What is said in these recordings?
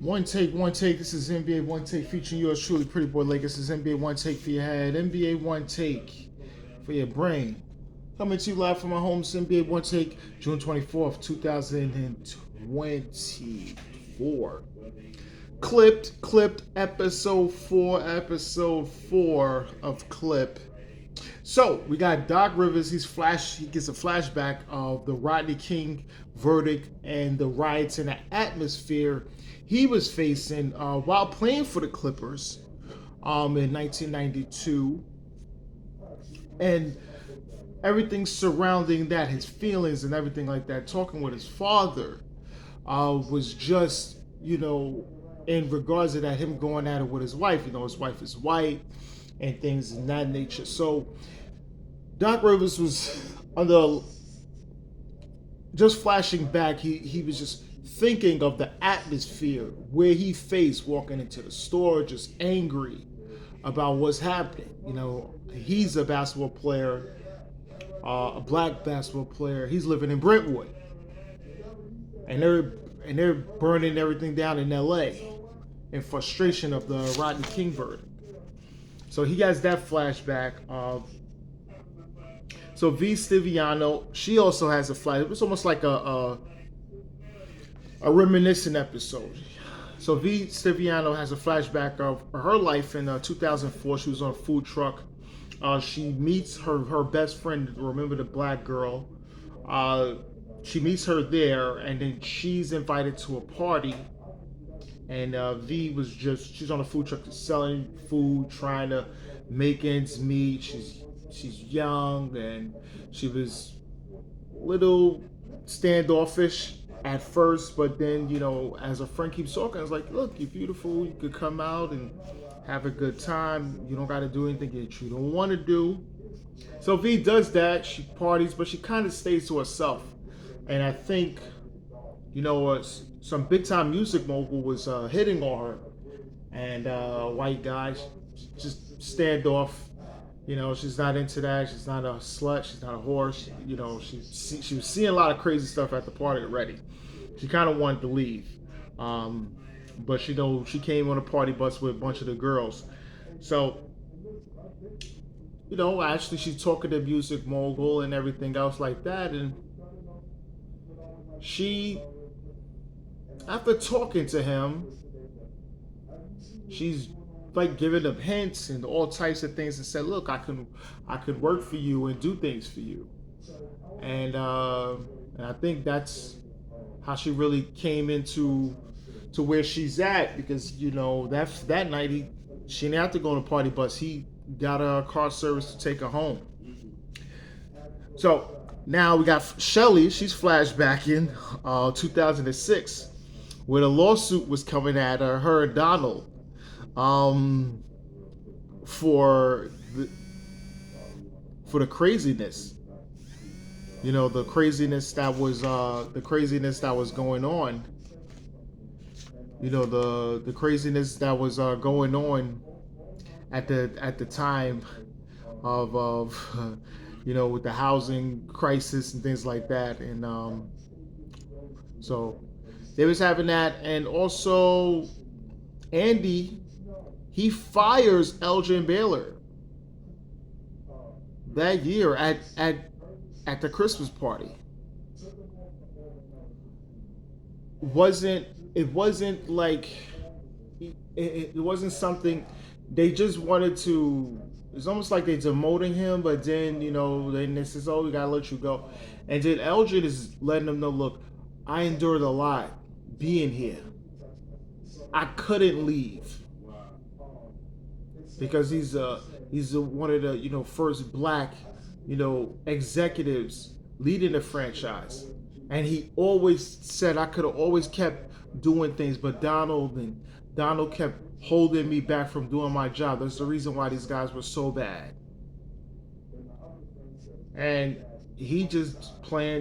One take, one take. This is NBA One Take featuring yours truly, Pretty Boy Lakers. This is NBA One Take for your head, NBA One Take for your brain. Coming to you live from my home, it's NBA One Take, June 24th, 2024. Clipped, episode 4 of Clip. So we got Doc Rivers. He gets a flashback of the Rodney King verdict and the riots and the atmosphere he was facing while playing for the Clippers in 1992, and everything surrounding that, his feelings and everything like that. Talking with his father was just, in regards to that, him going at it with his wife. His wife is white and things in that nature. So Doc Rivers was under, just flashing back, he was just thinking of the atmosphere where he faced walking into the store, just angry about what's happening. He's a basketball player, a black basketball player. He's living in Brentwood, and they're burning everything down in L.A. in frustration of the Rodney King verdict. So he has that flashback. So V Stiviano, she also has a flash. It's almost like a reminiscent episode. So V Stiviano has a flashback of her life in 2004. She was on a food truck. She meets her best friend. Remember the black girl? She meets her there, and then she's invited to a party. And V was she's on a food truck selling food, trying to make ends meet. She's young, and she was a little standoffish at first, but then, as a friend keeps talking, I was like, look, you're beautiful, you could come out and have a good time. You don't got to do anything that you don't want to do. So V does that. She parties, but she kind of stays to herself. And I think, some big time music mogul was hitting on her, and white guys just stand off. She's not into that. She's not a slut. She's not a whore. She was seeing a lot of crazy stuff at the party already. She kind of wanted to leave, but she came on a party bus with a bunch of the girls. So, actually, she's talking to music mogul and everything else like that, and she, after talking to him, she's like giving them hints and all types of things, and said, look, I could work for you and do things for you. And I think that's how she really came into to where she's at, because that night she didn't have to go on a party bus. He got a car service to take her home. So now we got Shelly. She's flashbacking 2006, where the lawsuit was coming at her and Donald, for the craziness, the craziness that was going on, the craziness that was going on at the time of with the housing crisis and things like that, and so they was having that, and also Andy, he fires Elgin Baylor that year at the Christmas party. It wasn't like it wasn't something they just wanted to. It's almost like they're demoting him, but then then they says, "Oh, we gotta let you go," and then Elgin is letting them know, "Look, I endured a lot being here. I couldn't leave because he's one of the first black executives leading the franchise, and he always said I could have always kept doing things, but Donald kept holding me back from doing my job. That's the reason why these guys were so bad." And he just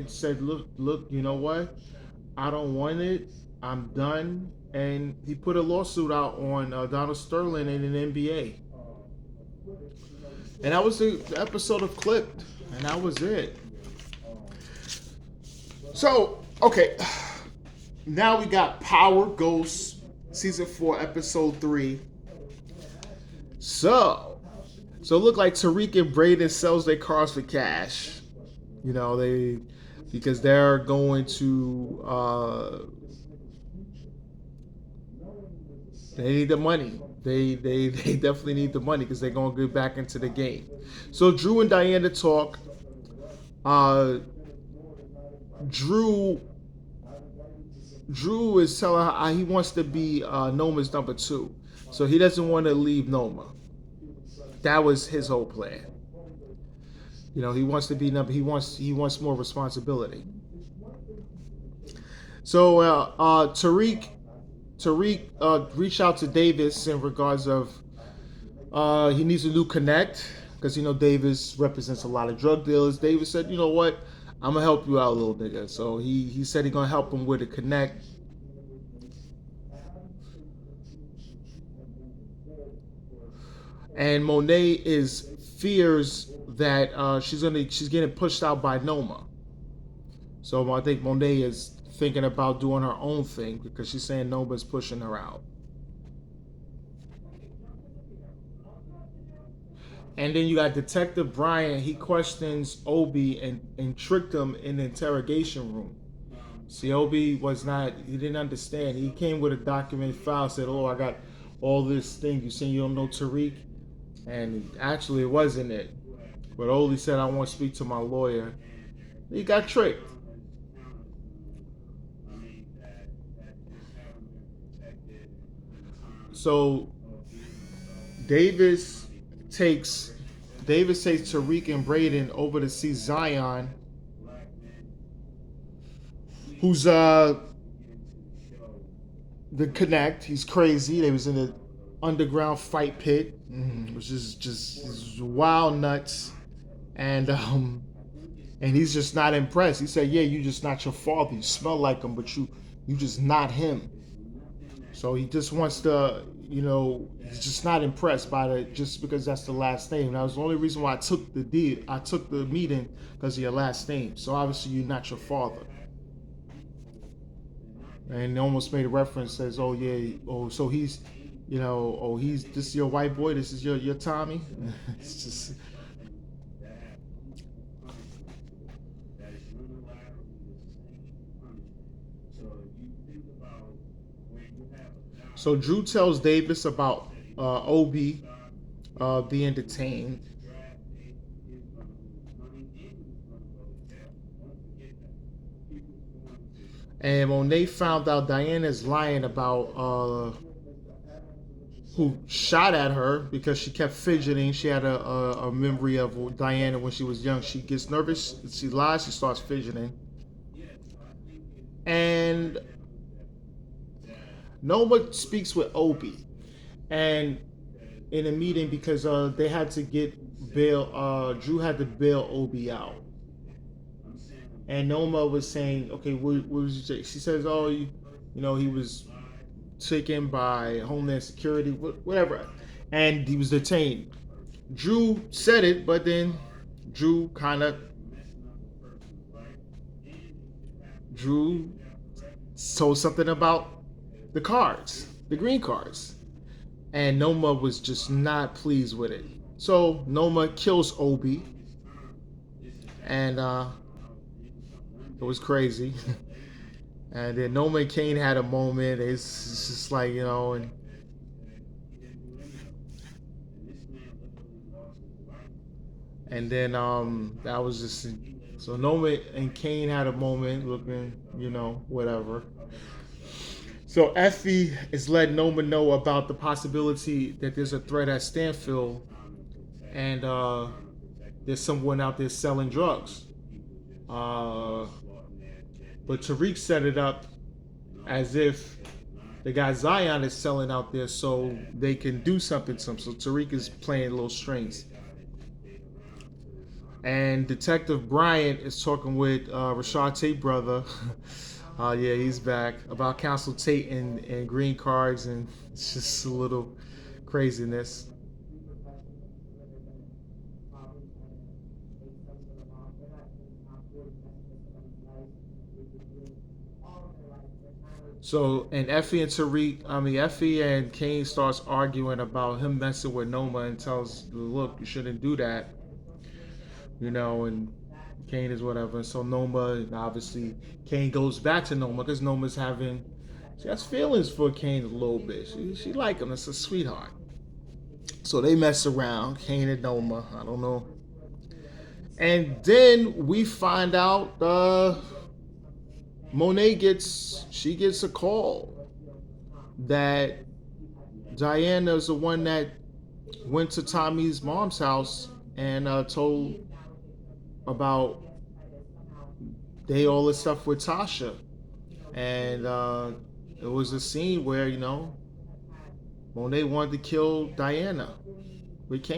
said, look, you know what? I don't want it. I'm done. And he put a lawsuit out on Donald Sterling in an NBA. And that was the episode of Clipped. And that was it. So, okay. Now we got Power Ghost season 4, episode 3. So it looked like Tariq and Braden sells their cars for cash. You know, because they're going to they need the money. They definitely need the money because they're gonna get back into the game. So Drew and Diana talk. Uh, Drew Drew is telling her he wants to be Noma's number 2, so he doesn't want to leave Noma. That was his whole plan. You know, he wants to be number. He wants more responsibility. So Tariq reached out to Davis in regards of he needs a new connect because Davis represents a lot of drug dealers. Davis said, you know what, I'm gonna help you out a little nigga. So he said he's gonna help him with a connect. And Monet fears that she's getting pushed out by Noma. So I think Monet is thinking about doing her own thing because she's saying Noma's pushing her out. And then you got Detective Bryant. He questions Obi and tricked him in the interrogation room. See, Obi he didn't understand. He came with a documented file, said, oh, I got all this thing. You saying you don't know Tariq? And actually it wasn't it. But Obi said, I want to speak to my lawyer. He got tricked. So Davis takes Tariq and Braden over to see Zion, who's the Connect. He's crazy. They was in an underground fight pit, which is just wild nuts, and he's just not impressed. He said, "Yeah, you just not your father. You smell like him, but you just not him." So he just wants to, he's just not impressed by just because that's the last name. That was the only reason why I took the deal. I took the meeting because of your last name. So obviously you're not your father. And they almost made a reference, says, "Oh yeah, oh so he's, this is your white boy. This is your Tommy." It's just. So Drew tells Davis about Obi being detained. And when they found out Diana's lying about who shot at her because she kept fidgeting, she had a memory of Diana when she was young. She gets nervous, she lies, she starts fidgeting. And Noma speaks with Obi, and in a meeting because they had to get bail. Drew had to bail Obi out, and Noma was saying, "Okay, what was you say?" She says, "Oh, he was taken by Homeland Security, whatever, and he was detained." Drew said it, but then Drew told something about the cards, the green cards. And Noma was just not pleased with it. So Noma kills Obi. And it was crazy. And then Noma and Kane had a moment. It's just like, and then that was just, so Noma and Kane had a moment looking, whatever. So Effie is letting Noma know about the possibility that there's a threat at Stanfield, and there's someone out there selling drugs. But Tariq set it up as if the guy Zion is selling out there so they can do something to him. So Tariq is playing little strings. And Detective Bryant is talking with Rashad Tate brother. Yeah, he's back about Council Tate and green cards, and it's just a little craziness. So, and Effie and Kane starts arguing about him messing with Noma and tells, look, you shouldn't do that, and Kane is whatever. So Noma, and obviously, Kane goes back to Noma because she has feelings for Kane a little bit. She like him. It's a sweetheart. So they mess around, Kane and Noma. I don't know. And then we find out Monet gets a call that Diana's the one that went to Tommy's mom's house and told about all this stuff with Tasha. And it was a scene where, Monet wanted to kill Diana with Kane.